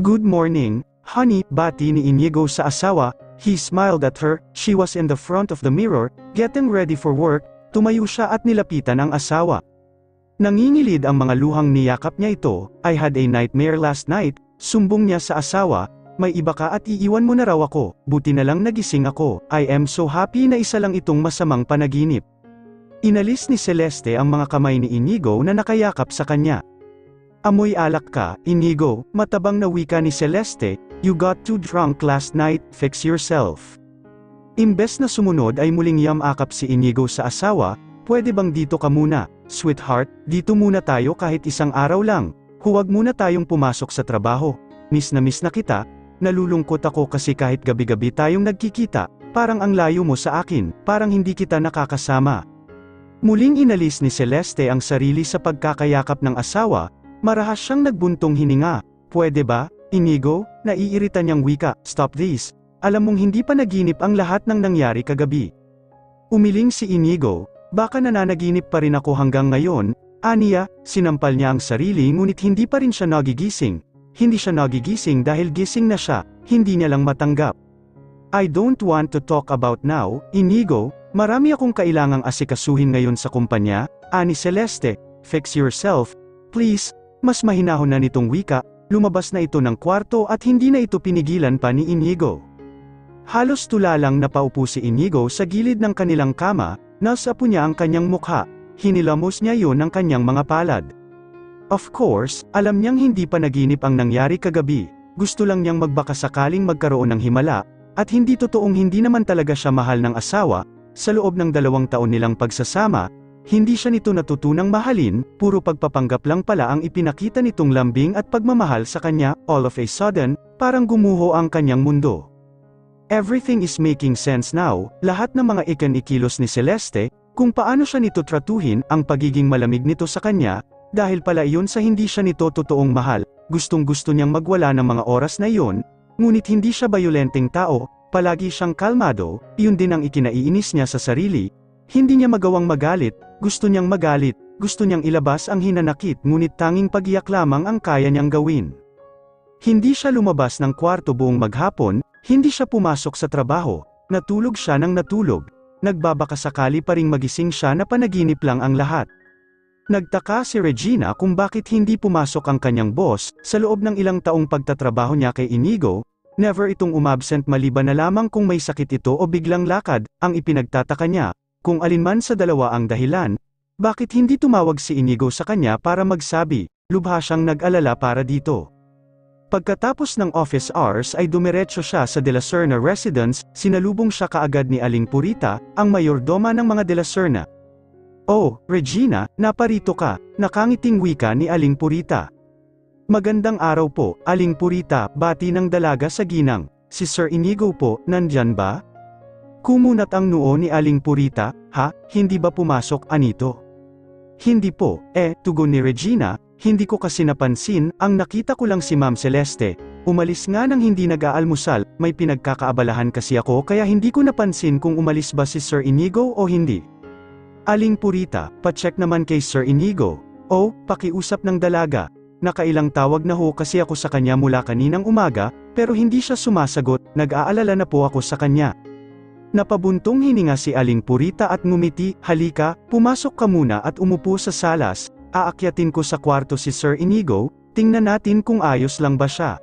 Good morning, honey, bati ni Inigo sa asawa. He smiled at her. She was in the front of the mirror, getting ready for work. Tumayo siya at nilapitan ang asawa. Nangingilid ang mga luhang niyakap niya ito. I had a nightmare last night, sumbong niya sa asawa. May iba ka at iiwan mo na raw ako, buti na lang nagising ako. I am so happy na isa lang itong masamang panaginip. Inalis ni Celeste ang mga kamay ni Inigo na nakayakap sa kanya. Amoy alak ka, Inigo, matabang na wika ni Celeste. You got too drunk last night, fix yourself. Imbes na sumunod ay muling yamakap si Inigo sa asawa. Pwede bang dito ka muna, sweetheart, dito muna tayo kahit isang araw lang. Huwag muna tayong pumasok sa trabaho. Miss na kita, nalulungkot ako kasi kahit gabi-gabi tayong nagkikita, parang ang layo mo sa akin, parang hindi kita nakakasama. Muling inalis ni Celeste ang sarili sa pagkakayakap ng asawa. Marahas siyang nagbuntong hininga. Pwede ba, Inigo? Naiirita niyang wika. Stop this. Alam mong hindi pa naginip ang lahat ng nangyari kagabi. Umiling si Inigo. Baka nananaginip pa rin ako hanggang ngayon. Aniya, sinampal niya ang sarili ngunit hindi pa rin siya nagigising. Hindi siya nagigising dahil gising na siya, hindi niya lang matanggap. I don't want to talk about now, Inigo. Marami akong kailangang asikasuhin ngayon sa kumpanya. Ani Celeste, fix yourself, please. Mas mahinahon na nitong wika, lumabas na ito ng kwarto at hindi na ito pinigilan pa ni Inigo. Halos tulalang napaupo si Inigo sa gilid ng kanilang kama, nasapo niya ang kanyang mukha, hinilamos niya yon ng kanyang mga palad. Of course, alam niyang hindi pa naginip ang nangyari kagabi, gusto lang niyang magbakasakaling magkaroon ng himala, at hindi totoong hindi naman talaga siya mahal ng asawa. Sa loob ng 2 taon nilang pagsasama, hindi siya nito natutunang mahalin, puro pagpapanggap lang pala ang ipinakita nitong lambing at pagmamahal sa kanya. All of a sudden, parang gumuho ang kanyang mundo. Everything is making sense now. Lahat ng mga ikilos ni Celeste, kung paano siya nito tratuhin, ang pagiging malamig nito sa kanya, dahil pala iyon sa hindi siya nito totoong mahal. Gustong-gusto niyang magwala ng mga oras na iyon, ngunit hindi siya bayolenteng tao, palagi siyang kalmado. Iyon din ang ikinaiinis niya sa sarili. Hindi niya magawang magalit, gusto niyang magalit, gusto niyang ilabas ang hinanakit ngunit tanging pag-iyak lamang ang kaya niyang gawin. Hindi siya lumabas ng kwarto buong maghapon, hindi siya pumasok sa trabaho, natulog siya ng natulog, nagbabakasakali pa ring magising siya na panaginip lang ang lahat. Nagtaka si Regina kung bakit hindi pumasok ang kanyang boss. Sa loob ng ilang taong pagtatrabaho niya kay Inigo, never itong umabsent maliban na lamang kung may sakit ito o biglang lakad. Ang ipinagtataka niya, kung alinman sa dalawa ang dahilan, bakit hindi tumawag si Inigo sa kanya para magsabi. Lubha siyang nag-alala para dito. Pagkatapos ng office hours ay dumiretso siya sa De La Serna residence. Sinalubong siya kaagad ni Aling Purita, ang mayordoma ng mga De La Serna. Oh, Regina, naparito ka, nakangiting wika ni Aling Purita. Magandang araw po, Aling Purita, bati ng dalaga sa ginang. Si Sir Inigo po, nandyan ba? Kumunat ang noo ni Aling Purita. Ha, hindi ba pumasok, Anito? Hindi po, tugon ni Regina, hindi ko kasi napansin, ang nakita ko lang si Ma'am Celeste. Umalis nga nang hindi nag-aalmusal, may pinagkakaabalahan kasi ako kaya hindi ko napansin kung umalis ba si Sir Inigo o hindi. Aling Purita, pa-check naman kay Sir Inigo. Oh, pakiusap ng dalaga. Nakailang tawag na ho kasi ako sa kanya mula kaninang umaga, pero hindi siya sumasagot, nag-aalala na po ako sa kanya. Napabuntong hininga si Aling Purita at ngumiti. Halika, pumasok ka muna at umupo sa salas, aakyatin ko sa kwarto si Sir Inigo, tingnan natin kung ayos lang ba siya.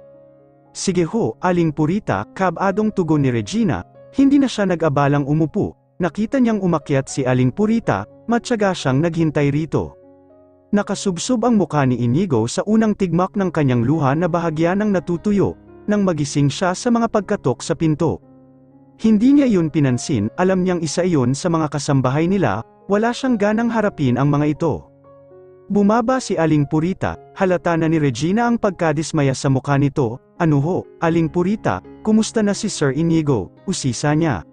Sige ho, Aling Purita, kabadong tugon ni Regina, hindi na siya nag-abalang umupo. Nakita niyang umakyat si Aling Purita, matyaga siyang naghintay rito. Nakasubsob ang mukha ni Inigo sa unang tigmak ng kanyang luha na bahagya ng natutuyo, nang magising siya sa mga pagkatok sa pinto. Hindi niya iyon pinansin, alam niyang isa iyon sa mga kasambahay nila, wala siyang ganang harapin ang mga ito. Bumaba si Aling Purita, halata na ni Regina ang pagkadismaya sa mukha nito. Ano ho, Aling Purita, kumusta na si Sir Inigo? Usisa niya.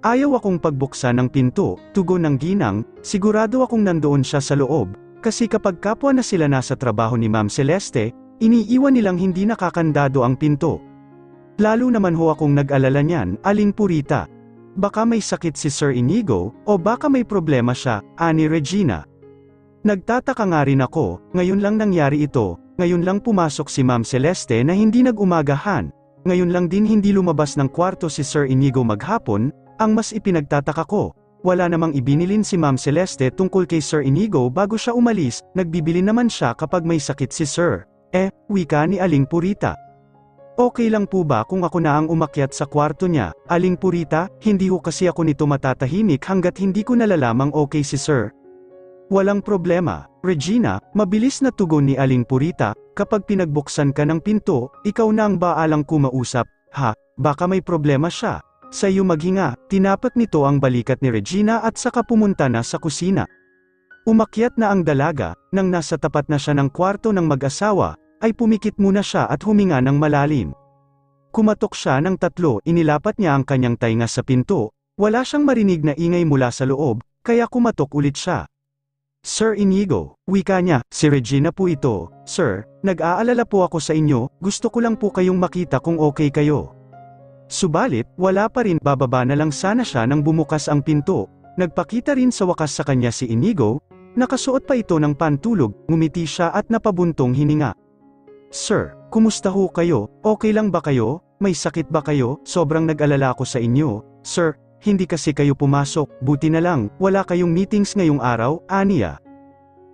Ayaw akong pagbuksan ng pinto, tugon ng ginang, sigurado akong nandoon siya sa loob, kasi kapag kapwa na sila nasa trabaho ni Ma'am Celeste, iniiwan nilang hindi nakakandado ang pinto. Lalo naman ho akong nag-alala niyan, Aling Purita. Baka may sakit si Sir Inigo, o baka may problema siya, ani Regina. Nagtataka nga rin ako, ngayon lang nangyari ito, Ngayon lang pumasok si Ma'am Celeste na hindi nag-umagahan. Ngayon lang din hindi lumabas ng kwarto si Sir Inigo maghapon. Ang mas ipinagtataka ko, wala namang ibinilin si Ma'am Celeste tungkol kay Sir Inigo bago siya umalis, nagbibili naman siya kapag may sakit si Sir. Wika ni Aling Purita. Okay lang po ba kung ako na ang umakyat sa kwarto niya, Aling Purita? Hindi ho kasi ako nito matatahimik hanggat hindi ko nalalamang okay si Sir. Walang problema, Regina, mabilis na tugon ni Aling Purita, kapag pinagbuksan ka ng pinto, ikaw na ang baalang kumausap, ha, baka may problema siya. Sa iyo maghinga, tinapat nito ang balikat ni Regina at saka pumunta na sa kusina. Umakyat na ang dalaga, nang nasa tapat na siya ng kwarto ng mag-asawa, ay pumikit muna siya at huminga ng malalim. Kumatok siya ng 3, inilapat niya ang kanyang tainga sa pinto, wala siyang marinig na ingay mula sa loob, kaya kumatok ulit siya. Sir Inigo, wika niya, si Regina po ito, Sir, nag-aalala po ako sa inyo, gusto ko lang po kayong makita kung okay kayo. Subalit, wala pa rin, bababa na lang sana siya nang bumukas ang pinto. Nagpakita rin sa wakas sa kanya si Inigo, nakasuot pa ito ng pantulog, ngumiti siya at napabuntong hininga. Sir, kumusta ho kayo? Okay lang ba kayo? May sakit ba kayo? Sobrang nag-alala ako sa inyo. Sir, hindi kasi kayo pumasok, buti na lang, wala kayong meetings ngayong araw, aniya.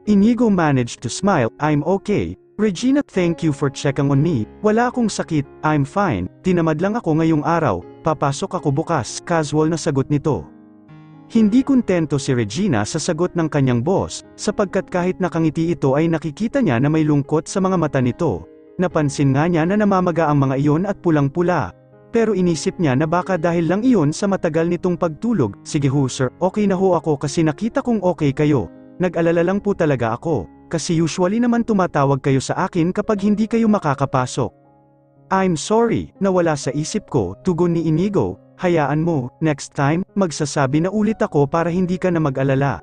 Inigo managed to smile, I'm okay. Regina, thank you for checking on me, wala akong sakit, I'm fine, tinamad lang ako ngayong araw, papasok ako bukas, casual na sagot nito. Hindi kontento si Regina sa sagot ng kanyang boss, sapagkat kahit nakangiti ito ay nakikita niya na may lungkot sa mga mata nito. Napansin nga niya na namamaga ang mga iyon at pulang-pula. Pero inisip niya na baka dahil lang iyon sa matagal nitong pagtulog, sige ho sir, okay na ho ako kasi nakita kong okay kayo. Nag-alala lang po talaga ako. Kasi usually naman tumatawag kayo sa akin kapag hindi kayo makakapasok. I'm sorry, nawala sa isip ko, tugon ni Inigo, hayaan mo, next time, magsasabi na ulit ako para hindi ka na mag-alala.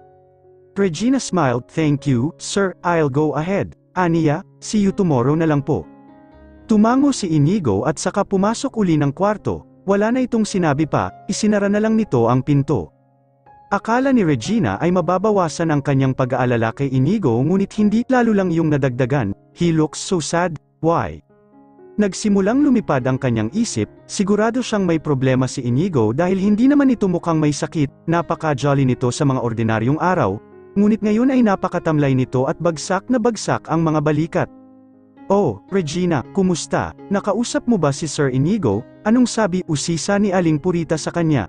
Regina smiled, thank you, sir, I'll go ahead. Aniya, see you tomorrow na lang po. Tumango si Inigo at saka pumasok uli ng kwarto, wala na itong sinabi pa, isinara na lang nito ang pinto. Akala ni Regina ay mababawasan ang kanyang pag-aalala kay Inigo ngunit hindi, lalo lang yung nadagdagan, he looks so sad, why? Nagsimulang lumipad ang kanyang isip, sigurado siyang may problema si Inigo dahil hindi naman ito mukhang may sakit, napaka-jolly nito sa mga ordinaryong araw, ngunit ngayon ay napakatamlay nito at bagsak na bagsak ang mga balikat. Oh, Regina, kumusta? Nakausap mo ba si Sir Inigo? Anong sabi, usisa ni Aling Purita sa kanya?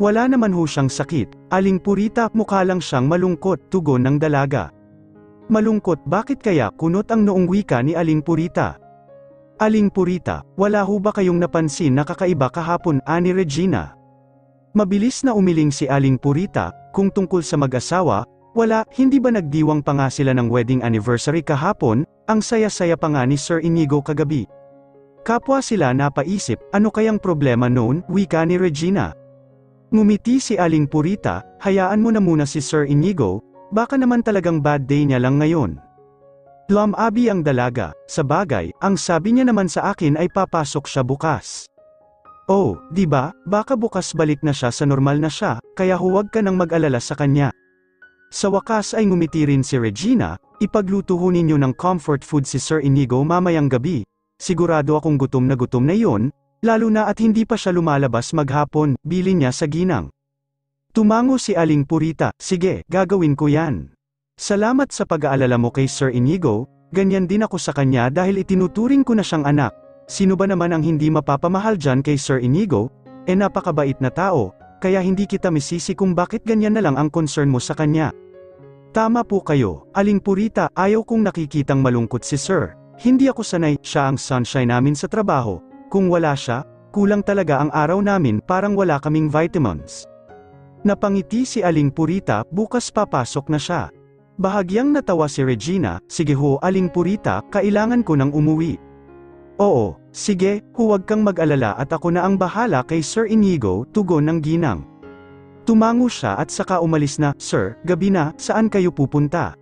Wala naman ho siyang sakit, Aling Purita, mukha lang siyang malungkot, tugon ng dalaga. Malungkot, bakit kaya, kunot ang noong wika ni Aling Purita. Aling Purita, wala ho ba kayong napansin na kakaiba kahapon, ani Regina? Mabilis na umiling si Aling Purita, kung tungkol sa mag-asawa, wala, hindi ba nagdiwang pa nga sila ng wedding anniversary kahapon, ang saya-saya pa nga ni Sir Inigo kagabi. Kapwa sila napaisip, ano kayang problema noon, wika ni Regina. Ngumiti si Aling Purita, hayaan mo na muna si Sir Inigo, baka naman talagang bad day niya lang ngayon. Lumabi ang dalaga, sa bagay, ang sabi niya naman sa akin ay papasok siya bukas. Oh, di ba, baka bukas balik na siya sa normal na siya, kaya huwag ka nang mag-alala sa kanya. Sa wakas ay ngumiti rin si Regina, ipagluto ho ninyo ng comfort food si Sir Inigo mamayang gabi, sigurado akong gutom na iyon, lalo na at hindi pa siya lumalabas maghapon, bilin niya sa ginang. Tumango si Aling Purita, sige, gagawin ko yan. Salamat sa pag-aalala mo kay Sir Inigo, ganyan din ako sa kanya dahil itinuturing ko na siyang anak. Sino ba naman ang hindi mapapamahal dyan kay Sir Inigo? Napakabait na tao, kaya hindi kita misisi kung bakit ganyan na lang ang concern mo sa kanya. Tama po kayo, Aling Purita, ayaw kong nakikitang malungkot si Sir. Hindi ako sanay, siya ang sunshine namin sa trabaho. Kung wala siya, kulang talaga ang araw namin, parang wala kaming vitamins. Napangiti si Aling Purita, bukas papasok na siya. Bahagyang natawa si Regina, sige ho Aling Purita, kailangan ko nang umuwi. Oo, sige, huwag kang mag-alala at ako na ang bahala kay Sir Inigo, tugon ng ginang. Tumango siya at saka umalis na, Sir, gabi na, saan kayo pupunta?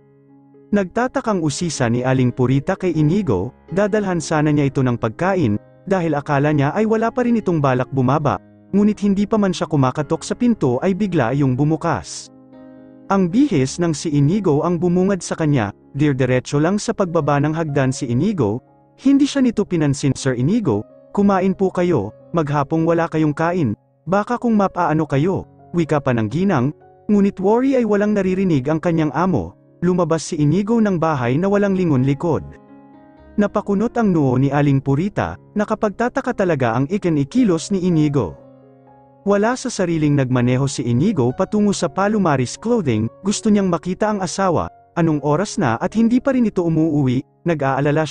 Nagtatakang usisa ni Aling Purita kay Inigo, dadalhan sana niya ito ng pagkain, dahil akala niya ay wala pa rin itong balak bumaba, ngunit hindi pa man siya kumakatok sa pinto ay bigla yung bumukas. Ang bihis ng si Inigo ang bumungad sa kanya, diretso lang sa pagbaba ng hagdan si Inigo, hindi siya nito pinansin. Sir Inigo, kumain po kayo, maghapong wala kayong kain, baka kung mapaano kayo, wika pa ng ginang, ngunit worry ay walang naririnig ang kanyang amo, lumabas si Inigo ng bahay na walang lingon likod. Napakunot ang noo ni Aling Purita, nakapagtataka talaga ang ikilos ni Inigo. Wala sa sariling nagmaneho si Inigo patungo sa Palomares Clothing, gusto niyang makita ang asawa, anong oras na at hindi pa rin ito umuuwi, nag-aalala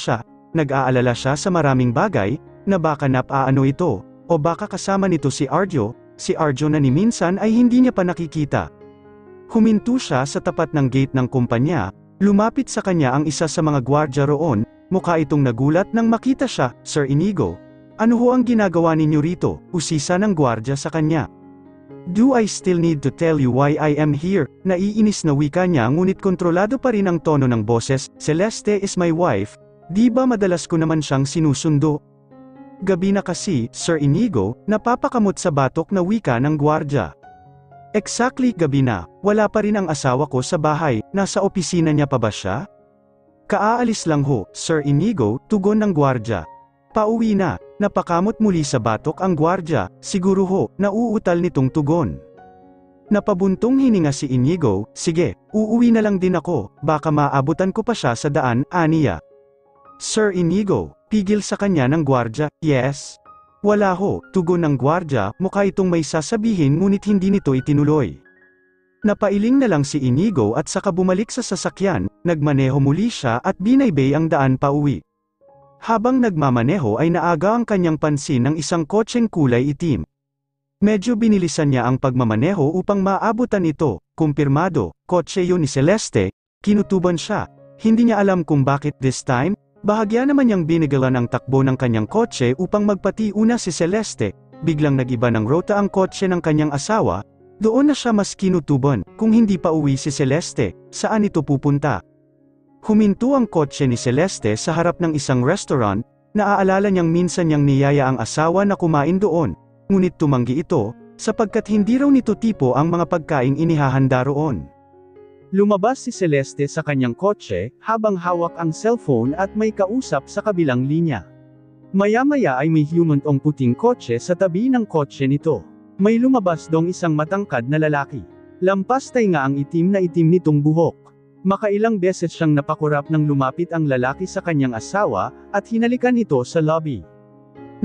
siya sa maraming bagay, na baka napaano ito, o baka kasama nito si Arjo na ni minsan ay hindi niya pa nakikita. Huminto siya sa tapat ng gate ng kumpanya, lumapit sa kanya ang isa sa mga gwardya roon, mukha itong nagulat nang makita siya. Sir Inigo, ano ho ang ginagawa ninyo rito? Usisa ng gwardya sa kanya. Do I still need to tell you why I am here? Naiinis na wika niya ngunit kontrolado pa rin ang tono ng boses. Celeste is my wife, di ba madalas ko naman siyang sinusundo? Gabi na kasi, Sir Inigo, napapakamot sa batok na wika ng gwardya. Exactly gabi na, wala pa rin ang asawa ko sa bahay, nasa opisina niya pa ba siya? Kaaalis lang ho, Sir Inigo, tugon ng gwardya. Pauwi na, napakamot muli sa batok ang gwardya, siguro ho, nauutal nitong tugon. Napabuntong hininga si Inigo, sige, uuwi na lang din ako, baka maabutan ko pa siya sa daan, aniya. Sir Inigo, pigil sa kanya ng gwardya, yes? Wala ho, tugon ng gwardya, mukha itong may sasabihin ngunit hindi nito itinuloy. Napailing na lang si Inigo at saka bumalik sa sasakyan, nagmaneho muli siya at binaybay ang daan pauwi. Habang nagmamaneho ay naaga ang kanyang pansin ng isang kotseng kulay itim. Medyo binilisan niya ang pagmamaneho upang maabutan ito, kumpirmado, kotse yun ni Celeste, kinutuban siya. Hindi niya alam kung bakit this time, bahagya naman niyang binigalan ang takbo ng kanyang kotse upang magpatiuna si Celeste, biglang nag-iba ng rota ang kotse ng kanyang asawa. Doon na siya mas kinutuban, kung hindi pa uwi si Celeste, saan ito pupunta? Huminto ang kotse ni Celeste sa harap ng isang restaurant, naaalala niyang minsan niyang niyaya ang asawa na kumain doon, ngunit tumanggi ito, sapagkat hindi raw nito tipo ang mga pagkaing inihahanda roon. Lumabas si Celeste sa kanyang kotse, habang hawak ang cellphone at may kausap sa kabilang linya. Maya-maya ay may humantong puting kotse sa tabi ng kotse nito. May lumabas dong isang matangkad na lalaki. Lampas tainga ang itim na itim nitong buhok. Makailang beses siyang napakurap nang lumapit ang lalaki sa kanyang asawa, at hinalikan ito sa lobby.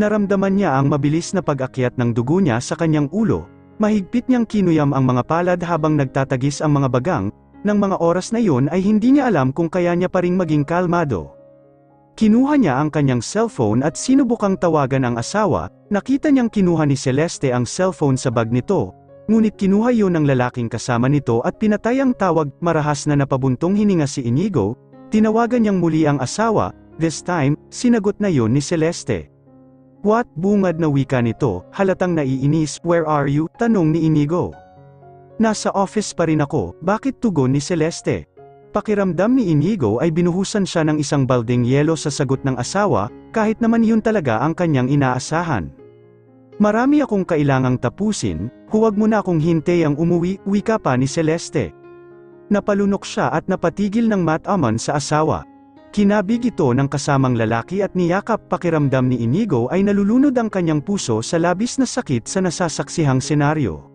Naramdaman niya ang mabilis na pag-akyat ng dugo niya sa kanyang ulo, mahigpit niyang kinuyam ang mga palad habang nagtatagis ang mga bagang, ng mga oras na yun ay hindi niya alam kung kaya niya pa ring maging kalmado. Kinuha niya ang kanyang cellphone at sinubukang tawagan ang asawa, nakita niyang kinuha ni Celeste ang cellphone sa bag nito, ngunit kinuha yun ng lalaking kasama nito at pinatay ang tawag. Marahas na napabuntong hininga si Inigo, tinawagan niyang muli ang asawa, this time, sinagot na yun ni Celeste. What? Bungad na wika nito, halatang naiinis. Where are you? Tanong ni Inigo. Nasa office pa rin ako, bakit? Tugon ni Celeste. Pakiramdam ni Inigo ay binuhusan siya ng isang baldeng yelo sa sagot ng asawa, kahit naman yun talaga ang kanyang inaasahan. Marami akong kailangang tapusin, huwag mo na akong hintay ang umuwi, wika pa ni Celeste. Napalunok siya at napatigil ng mataman sa asawa. Kinabig ito ng kasamang lalaki at niyakap. Pakiramdam ni Inigo ay nalulunod ang kanyang puso sa labis na sakit sa nasasaksihang senaryo.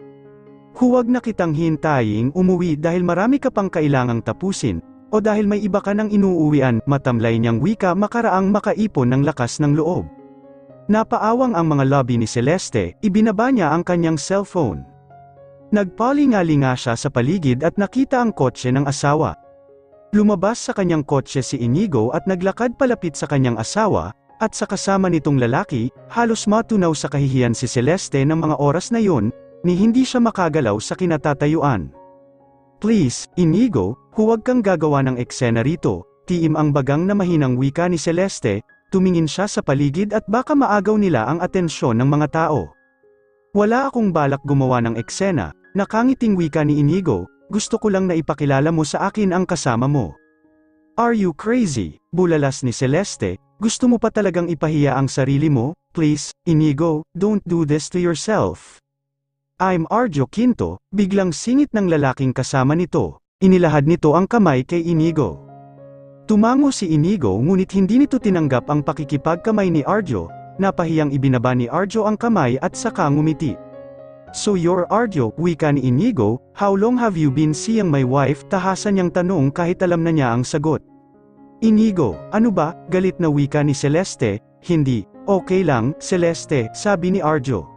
Huwag na kitang hintayin umuwi dahil marami ka pang kailangang tapusin, o dahil may iba ka nang inuuwian, matamlay niyang wika makaraang makaipon ng lakas ng loob. Napaawang ang mga lobby ni Celeste, ibinaba niya ang kanyang cellphone. Nagpalingalinga siya sa paligid at nakita ang kotse ng asawa. Lumabas sa kanyang kotse si Inigo at naglakad palapit sa kanyang asawa, at sa kasama nitong lalaki, halos matunaw sa kahihiyan si Celeste ng mga oras na yun, ni hindi siya makagalaw sa kinatatayuan. Please, Inigo, huwag kang gagawa ng eksena rito, tiim ang bagang na mahinang wika ni Celeste, tumingin siya sa paligid at baka maagaw nila ang atensyon ng mga tao. Wala akong balak gumawa ng eksena, nakangiting wika ni Inigo, gusto ko lang na ipakilala mo sa akin ang kasama mo. Are you crazy? Bulalas ni Celeste, gusto mo pa talagang ipahiya ang sarili mo? Please, Inigo, don't do this to yourself. I'm Arjo Quinto, biglang singit ng lalaking kasama nito. Inilahad nito ang kamay kay Inigo. Tumango si Inigo ngunit hindi nito tinanggap ang pakikipagkamay ni Arjo, napahiyang ibinaba ni Arjo ang kamay at saka ngumiti. So you're Arjo, wika ni Inigo, how long have you been seeing my wife? Tahasan niyang tanong kahit alam na niya ang sagot. Inigo, ano ba? Galit na wika ni Celeste, hindi. Okay lang, Celeste, sabi ni Arjo.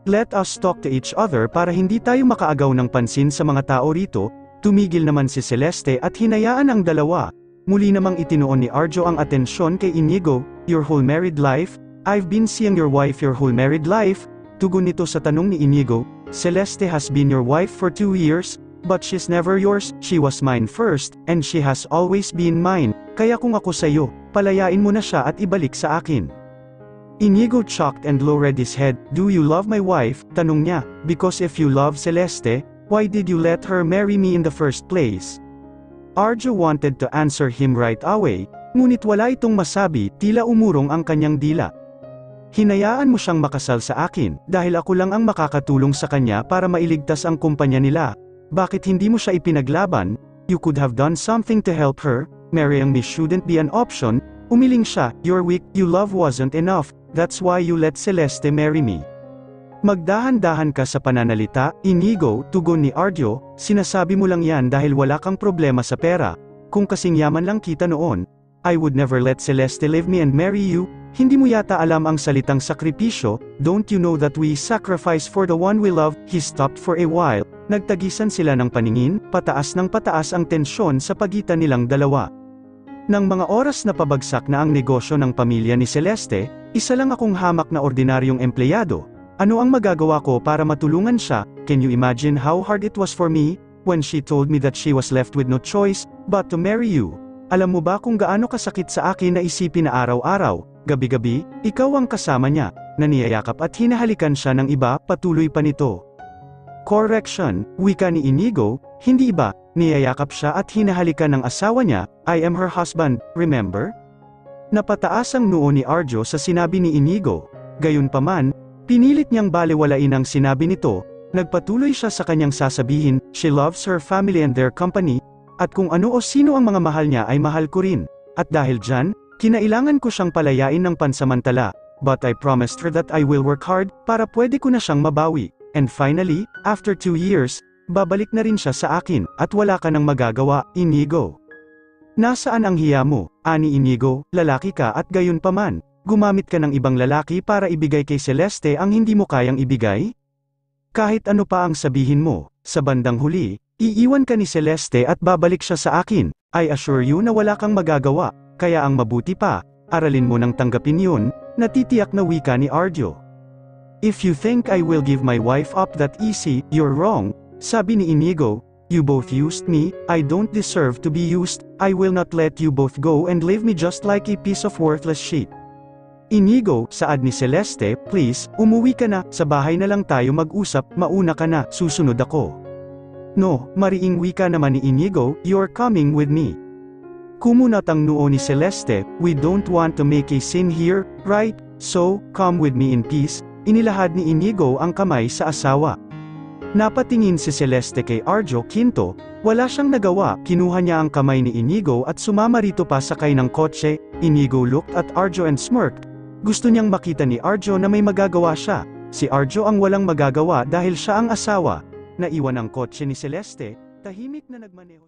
Let us talk to each other para hindi tayo makaagaw ng pansin sa mga tao rito. Tumigil naman si Celeste at hinayaan ang dalawa. Muli namang itinuon ni Arjo ang atensyon kay Inigo. Your whole married life? I've been seeing your wife your whole married life? Tugon nito sa tanong ni Inigo. Celeste has been your wife for 2 years, but she's never yours. She was mine first, and she has always been mine. Kaya kung ako sa'yo, palayain mo na siya at ibalik sa akin. Inigo shocked and lowered his head. Do you love my wife? Tanong niya. Because if you love Celeste, why did you let her marry me in the first place? Arjo wanted to answer him right away, ngunit wala itong masabi, tila umurong ang kanyang dila. Hinayaan mo siyang makasal sa akin, dahil ako lang ang makakatulong sa kanya para mailigtas ang kumpanya nila. Bakit hindi mo siya ipinaglaban? You could have done something to help her. Marrying me shouldn't be an option. Umiling siya. You're weak, your love wasn't enough. That's why you let Celeste marry me. Magdahan-dahan ka sa pananalita, Inigo, tugon ni Arjo, sinasabi mo lang yan dahil wala kang problema sa pera. Kung kasing yaman lang kita noon, I would never let Celeste leave me and marry you. Hindi mo yata alam ang salitang sakripisyo. Don't you know that we sacrifice for the one we love? He stopped for a while. Nagtagisan sila ng paningin, pataas ng pataas ang tensyon sa pagitan nilang dalawa. Nang mga oras na pabagsak na ang negosyo ng pamilya ni Celeste, isa lang akong hamak na ordinaryong empleyado. Ano ang magagawa ko para matulungan siya? Can you imagine how hard it was for me, when she told me that she was left with no choice, but to marry you? Alam mo ba kung gaano kasakit sa akin na isipin na araw-araw, gabi-gabi, ikaw ang kasama niya, na niyayakap at hinahalikan siya ng iba, patuloy pa nito. Correction, wika ni Inigo, hindi iba, niyayakap siya at hinahalikan ng asawa niya, I am her husband, remember? Napataas ang noo ni Arjo sa sinabi ni Inigo. Gayunpaman, pinilit niyang balewalain ang sinabi nito, nagpatuloy siya sa kanyang sasabihin, she loves her family and their company, at kung ano o sino ang mga mahal niya ay mahal ko rin. At dahil dyan, kinailangan ko siyang palayain ng pansamantala, but I promised her that I will work hard, para pwede ko na siyang mabawi. And finally, after 2 years, babalik na rin siya sa akin, at wala ka nang magagawa, Inigo. Nasaan ang hiya mo, ani Inigo, lalaki ka at gayon paman, gumamit ka ng ibang lalaki para ibigay kay Celeste ang hindi mo kayang ibigay? Kahit ano pa ang sabihin mo, sa bandang huli, iiwan ka ni Celeste at babalik siya sa akin, I assure you na wala kang magagawa, kaya ang mabuti pa, aralin mo nang tanggapin yun, natitiyak na wika ni Arjo. If you think I will give my wife up that easy, you're wrong, sabi ni Inigo. You both used me, I don't deserve to be used, I will not let you both go and leave me just like a piece of worthless shit. Inigo, saad ni Celeste, please, umuwi ka na, sa bahay na lang tayo mag-usap, mauna ka na, susunod ako. No, mariing wika naman ni Inigo, you're coming with me. Kumunat ang noo ni Celeste, we don't want to make a scene here, right? So, come with me in peace. Inilahad ni Inigo ang kamay sa asawa. Napatingin si Celeste kay Arjo Quinto, wala siyang nagawa, kinuha niya ang kamay ni Inigo at sumama rito pa sakay ng kotse. Inigo looked at Arjo and smirked. Gusto niyang makita ni Arjo na may magagawa siya. Si Arjo ang walang magagawa dahil siya ang asawa. Naiwan ang kotse ni Celeste, tahimik na nagmaneho.